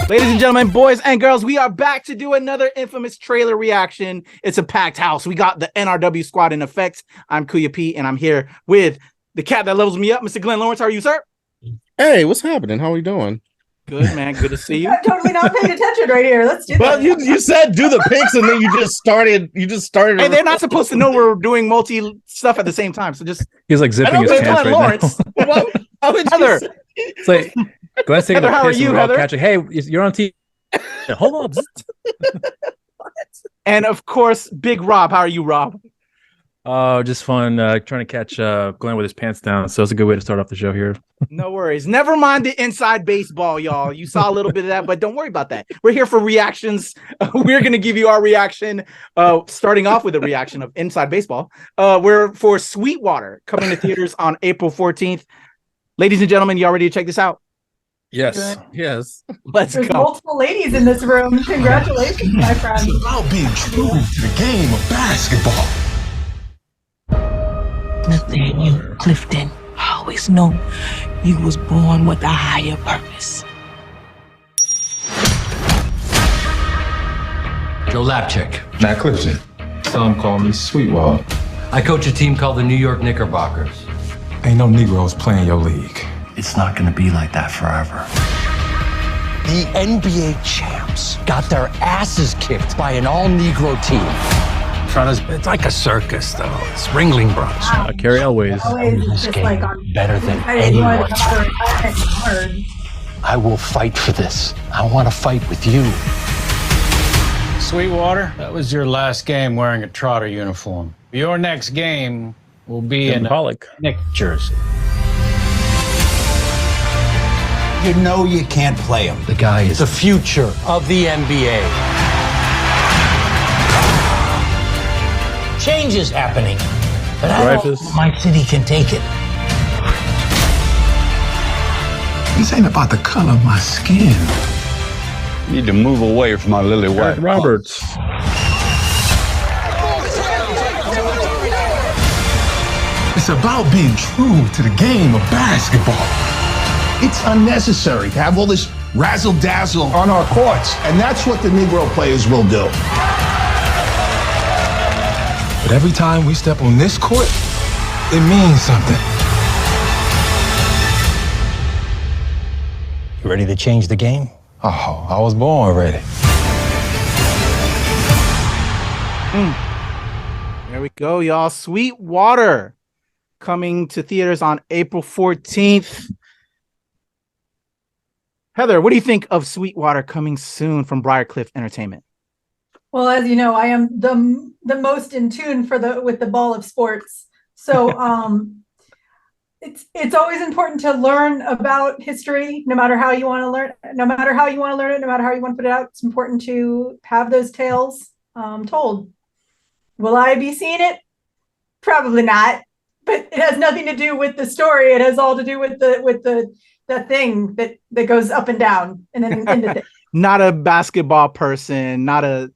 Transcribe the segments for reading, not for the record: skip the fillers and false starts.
Ladies and gentlemen, boys and girls, we are back to do another infamous trailer reaction. It's a packed house. We got the NRW squad in effect. I'm Kuya P, and I'm here with the cat that levels me up, Mr. Glenn Lawrence. How are you, sir? Hey, what's happening? How are we doing? Good, man. Good to see you. I'm totally not paying attention right here. Let's do Well, that. you said do the picks, and then you just started. Hey, they're not supposed to know we're doing multi stuff at the same time. So just he's like zipping his pants right Lawrence. now. Heather, it's like Glenn's taking Heather, a how are piss you, and we're all Heather? catching. Hey, you're on TV. Hold on. And of course, Big Rob. How are you, Rob? Oh, just fun trying to catch Glenn with his pants down. So it's a good way to start off the show here. No worries. Never mind the inside baseball, y'all. You saw a little bit of that, but don't worry about that. We're here for reactions. We're going to give you our reaction, starting off with a reaction of Inside Baseball. We're for Sweetwater, coming to theaters on April 14th. Ladies and gentlemen, y'all ready to check this out? Yes. Good. Yes. Let's There's go. multiple ladies in this room. Congratulations, my friend. It's about being true to the game of basketball. Nathaniel Clifton, I always know you was born with a higher purpose. Joe Lapchick. Matt Clifton. Some call me Sweetwater. I coach a team called the New York Knickerbockers. Ain't no Negroes playing your league. It's not going to be like that forever. The NBA champs got their asses kicked by an all-Negro team. It's like a circus, though. It's Ringling Brothers. Carrie Elways. Always This just game like on better than I didn't know anyone's. hard. I will fight for this. I want to fight with you. Sweetwater, that was your last game wearing a Trotter uniform. Your next game will be in a Pollock. Knicks jersey. You know you can't play him. The guy is the future of the NBA. Change is happening, but I don't think my city can take it. This ain't about the color of my skin. You need to move away from my lily white. Roberts. It's about being true to the game of basketball. It's unnecessary to have all this razzle-dazzle on our courts, and that's what the Negro players will do. But every time we step on this court, it means something. You ready to change the game? Oh, I was born ready. There we go, y'all. Sweetwater coming to theaters on April 14th. Heather, what do you think of Sweetwater coming soon from Briarcliff Entertainment? Well, as you know, I am the most in tune with the ball of sports. So it's always important to learn about history, no matter how you want to learn, no matter how you want to learn it, no matter how you want to put it out. It's important to have those tales told. Will I be seeing it? Probably not. But it has nothing to do with the story. It has all to do with the thing that goes up and down and then into the Not a basketball person, I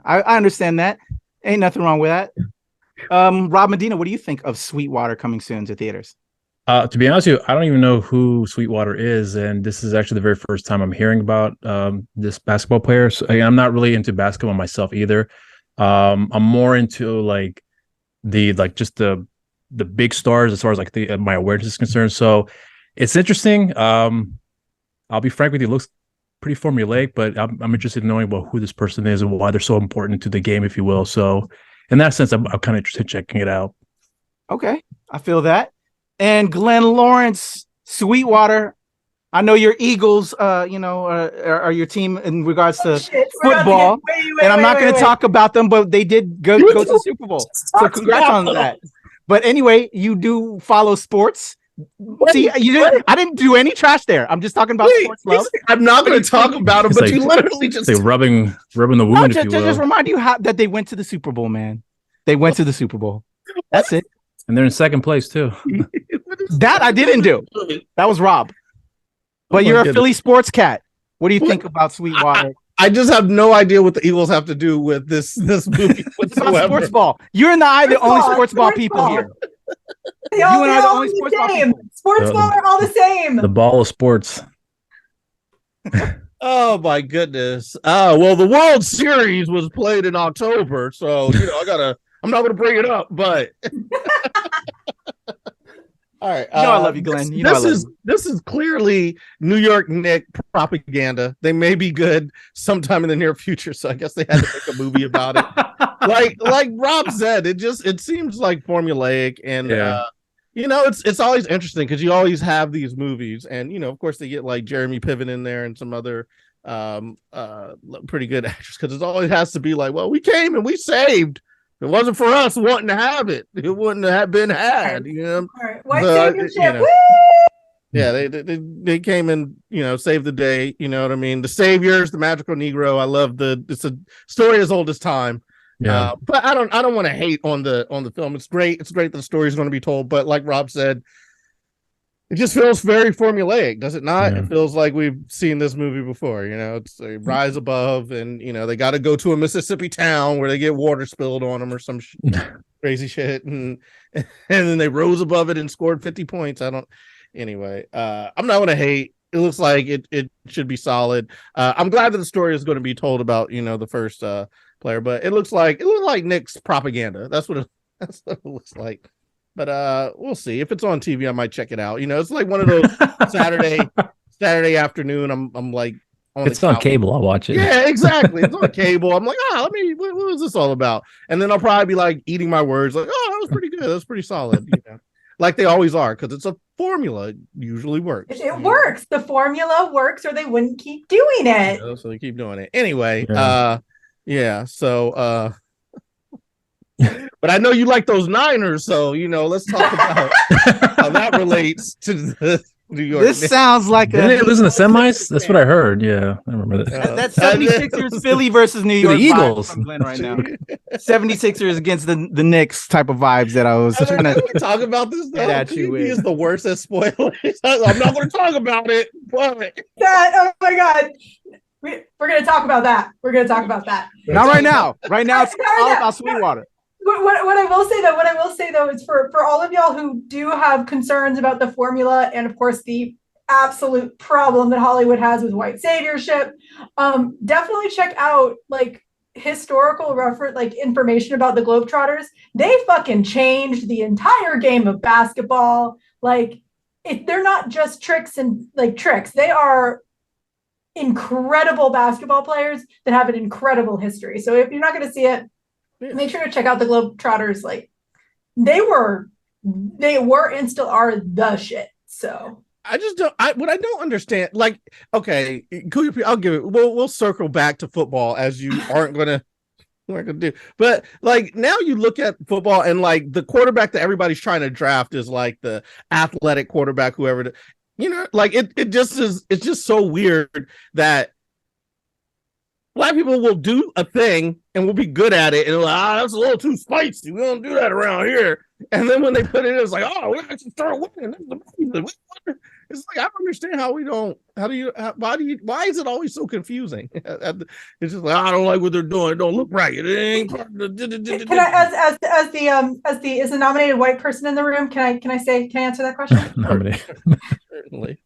understand that. Ain't nothing wrong with that. Rob Medina, what do you think of Sweetwater coming soon to theaters? To be honest with you, I don't even know who Sweetwater is, and this is actually the very first time I'm hearing about this basketball player. So, I'm not really into basketball myself either. I'm more into like the big stars as far as like my awareness is concerned. So it's interesting. I'll be frank with you, it looks pretty formulaic, but I'm interested in knowing about who this person is and why they're so important to the game, if you will. So in that sense, I'm kind of interested in checking it out. Okay, I feel that. And Glenn Lawrence, Sweetwater, I know your Eagles, are your team in regards to football, and I'm not going to talk about them, but they did go to the Super Bowl. So congrats on that. But anyway, you do follow sports. See, I didn't do any trash there. I'm just talking about sports love. I'm not going to talk about them, but you literally just say rubbing the wound. No, just remind you that they went to the Super Bowl, man. They went to the Super Bowl. That's it. And they're in second place too. That I didn't do. That was Rob. But you're a Philly sports cat. What do you think about Sweetwater? I just have no idea what the Eagles have to do with this movie It's about sports ball. You and I are the only sports ball people here. You and I are the only sports ball people. Sports ball are all the same. The ball of sports. Oh my goodness. Oh well, the World Series was played in October, so I'm not gonna bring it up, but all right. I love you, Glenn. This is clearly New York Knicks propaganda. They may be good sometime in the near future, so I guess they had to make a movie about it. like Rob said, it seems like formulaic, and it's always interesting because you always have these movies, and of course they get like Jeremy Piven in there and some other pretty good actors, because it always has to be like, well, we came and we saved. If it wasn't for us wanting to have it, it wouldn't have been had. All right. White championship. Woo! Yeah, they came and saved the day. You know what I mean? The saviors, the magical Negro. I love it's a story as old as time. Yeah, but I don't want to hate on the film. It's great. It's great that the story is going to be told. But like Rob said, it just feels very formulaic, does it not? Yeah. It feels like we've seen this movie before. It's a rise above, and they got to go to a Mississippi town where they get water spilled on them or some crazy shit, and then they rose above it and scored 50 points. Anyway, I'm not gonna hate. It looks like it should be solid. I'm glad that the story is going to be told about the first player, but it looks like Knicks propaganda. That's what it looks like. But we'll see. If it's on TV, I might check it out. It's like one of those Saturday afternoon. I'm like, it's on cable. I'll watch it. Yeah, exactly. It's on cable. I'm like, what was this all about? And then I'll probably be like eating my words, like, that was pretty good. That's pretty solid. Like they always are, because it's a formula. It usually works. It works. The formula works, or they wouldn't keep doing it. So they keep doing it anyway. So. But I know you like those Niners, so let's talk about how that relates to the New York. This sounds like didn't they lose in the semis? That's what I heard. Yeah, I remember that. That's 76ers Philly versus New York. The Eagles right now. 76ers against the Knicks type of vibes that I was trying to talk about this. He is the worst at spoilers. I'm not going to talk about it. Oh my god. We're going to talk about that. Not right now. Right now, it's all about Sweetwater. What I will say though is for all of y'all who do have concerns about the formula, and of course the absolute problem that Hollywood has with white saviorship, definitely check out like historical reference, like information about the Globetrotters. They fucking changed the entire game of basketball. Like they're not just tricks. They are incredible basketball players that have an incredible history. So if you're not going to see it, make sure to check out the Globetrotters. Like they were and still are the shit. So I just don't. I don't understand. Like, okay, Kuya P, I'll give it. We'll circle back to football, as you aren't gonna do. But like now, you look at football, and like the quarterback that everybody's trying to draft is like the athletic quarterback, whoever. Like it just is. It's just so weird that Black people will do a thing and will be good at it, and like, that's a little too spicy. We don't do that around here. And then when they put it in, it's like, we actually start winning. That's amazing. It's like, I don't understand how we don't. Why is it always so confusing? It's just like, I don't like what they're doing. It don't look right. It ain't. Can I, as the nominated white person in the room, can I answer that question? Nominated. Certainly.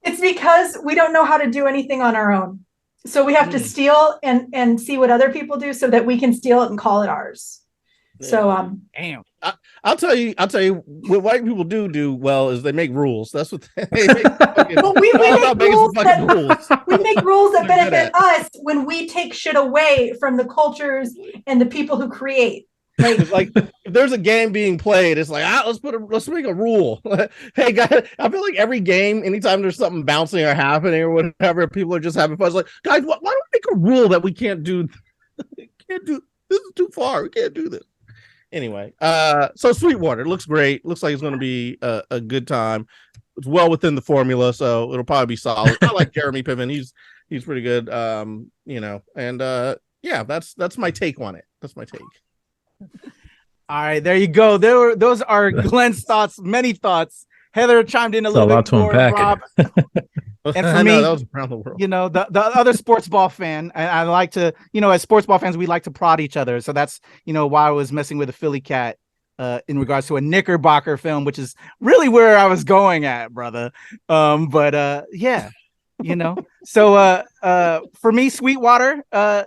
It's because we don't know how to do anything on our own. So we have to steal and see what other people do so that we can steal it and call it ours. So damn. I'll tell you what white people do well is they make rules. That's what they make. We make rules that benefit us when we take shit away from the cultures and the people who create. Like if there's a game being played, it's like let's make a rule. Hey guys, I feel like every game, anytime there's something bouncing or happening or whatever, people are just having fun. It's like, guys, why don't we make a rule that we can't do? This is too far. We can't do this. Anyway, so Sweetwater looks great. Looks like it's going to be a good time. It's well within the formula, so it'll probably be solid. I like Jeremy Piven. He's pretty good. And that's my take on it. That's my take. All right, there you go. Those are Glenn's thoughts, many thoughts. Heather chimed in a little bit more. Rob. And for me, that was around the world. The other sports ball fan, and I like to, as sports ball fans, we like to prod each other. So that's, why I was messing with a Philly cat in regards to a Knickerbocker film, which is really where I was going at, brother. Yeah. you know. So for me, Sweetwater, I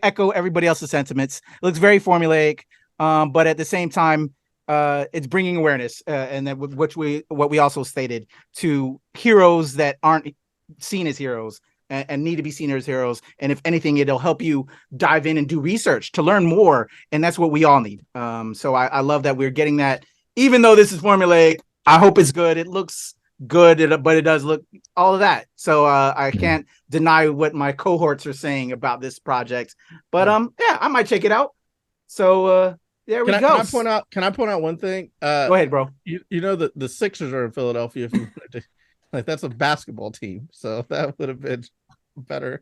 echo everybody else's sentiments. It looks very formulaic, but at the same time, it's bringing awareness, and then what we also stated, to heroes that aren't seen as heroes and need to be seen as heroes. And if anything, it'll help you dive in and do research to learn more, and that's what we all need. So I love that we're getting that, even though this is formulaic. I hope it's good. It looks good, but it does look all of that. So I can't deny what my cohorts are saying about this project. But yeah, I might check it out. So there we go. Can I point out one thing? Go ahead, bro. You know that the Sixers are in Philadelphia. If you wanted to, like, that's a basketball team, so that would have been better.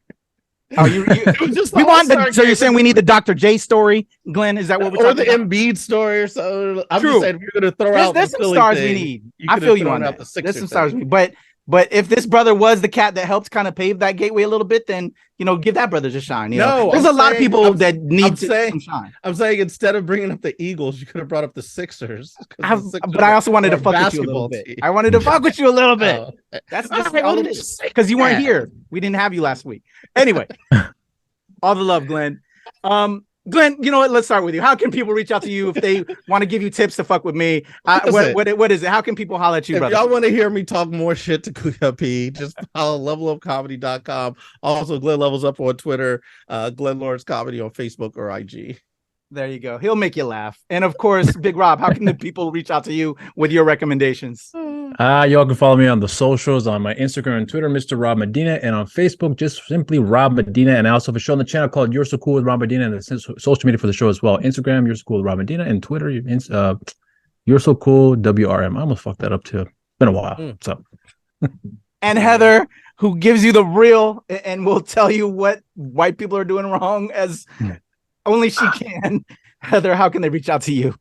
Oh, you we want the, so you're saying we need the Dr. J story, Glenn? Is that what we're talking about? Or the Embiid story or so? I'm just saying, if you're going to throw out there's the some stars thing, we need. I feel you on that. There's some stars we need. But if this brother was the cat that helped kind of pave that gateway a little bit, then, you know, give that brother just shine. You know? There's a lot of people that need some shine. I'm saying, instead of bringing up the Eagles, you could have brought up the Sixers. But I also wanted to fuck with you a little bit. I wanted to fuck with you a little bit. That's just all it is. Because you weren't here. We didn't have you last week. Anyway, all the love, Glenn. Glenn, you know what? Let's start with you. How can people reach out to you if they want to give you tips to fuck with me? What is it? How can people holler at you, brother? If y'all want to hear me talk more shit to Kuya P, just follow levelupcomedy.com. Also, Glenn Levels Up on Twitter, Glenn Lawrence Comedy on Facebook or IG. There you go. He'll make you laugh. And of course, Big Rob, how can the people reach out to you with your recommendations? Y'all can follow me on the socials, on my Instagram and Twitter, Mr. Rob Medina, and on Facebook, just simply Rob Medina. And I also have a show on the channel called You're So Cool with Rob Medina, and the social media for the show as well. Instagram, You're So Cool with Rob Medina, and Twitter, You're So Cool WRM. I almost fucked that up too. It's been a while. So and Heather, who gives you the real and will tell you what white people are doing wrong as only she can. Heather, how can they reach out to you?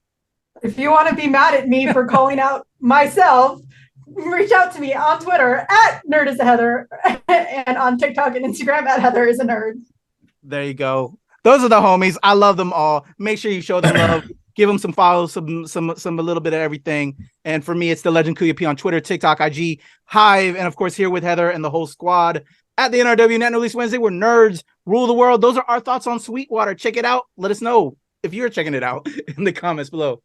If you want to be mad at me for calling out myself, reach out to me on Twitter at NerdIsAHeather and on TikTok and Instagram at Heather is a Nerd. There you go. Those are the homies. I love them all. Make sure you show them love. Give them some follows, some a little bit of everything. And for me, it's the Legend Kuya P on Twitter, TikTok, IG, Hive, and of course here with Heather and the whole squad at the NRW Net Release Wednesday, where nerds rule the world. Those are our thoughts on Sweetwater. Check it out. Let us know if you're checking it out in the comments below.